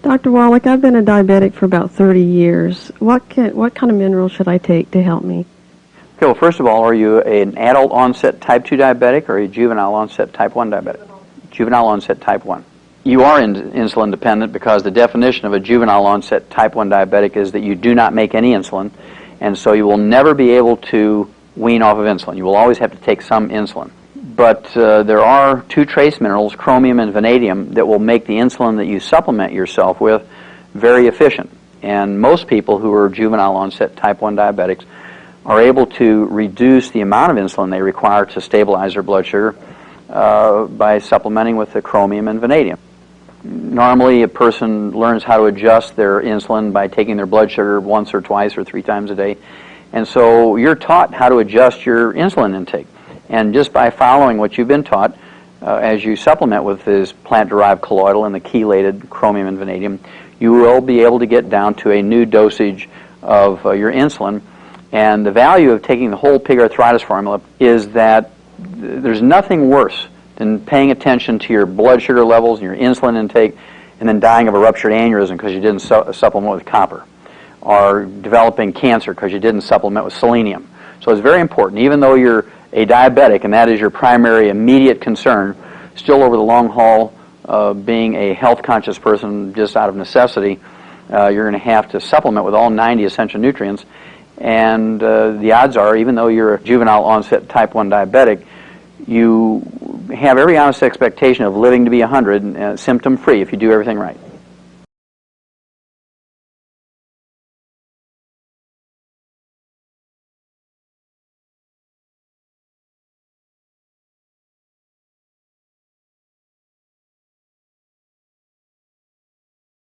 Dr. Wallach, I've been a diabetic for about 30 years. What kind of minerals should I take to help me? Okay, well, first of all, are you an adult onset type 2 diabetic or a juvenile onset type 1 diabetic? Juvenile onset type 1. You are insulin dependent because the definition of a juvenile onset type 1 diabetic is that you do not make any insulin, and so you will never be able to wean off of insulin. You will always have to take some insulin. But there are two trace minerals, chromium and vanadium, that will make the insulin that you supplement yourself with very efficient. And most people who are juvenile onset type 1 diabetics are able to reduce the amount of insulin they require to stabilize their blood sugar by supplementing with the chromium and vanadium. Normally, a person learns how to adjust their insulin by taking their blood sugar once or twice or 3 times a day. And so you're taught how to adjust your insulin intake. And just by following what you've been taught, as you supplement with this plant-derived colloidal and the chelated chromium and vanadium, you will be able to get down to a new dosage of your insulin. And the value of taking the whole pig arthritis formula is that there's nothing worse than paying attention to your blood sugar levels and your insulin intake and then dying of a ruptured aneurysm because you didn't supplement with copper, or developing cancer because you didn't supplement with selenium. So it's very important, even though you're a diabetic and that is your primary immediate concern, still over the long haul, being a health-conscious person just out of necessity, you're going to have to supplement with all 90 essential nutrients. And the odds are, even though you're a juvenile onset type 1 diabetic, you have every honest expectation of living to be 100 symptom-free if you do everything right.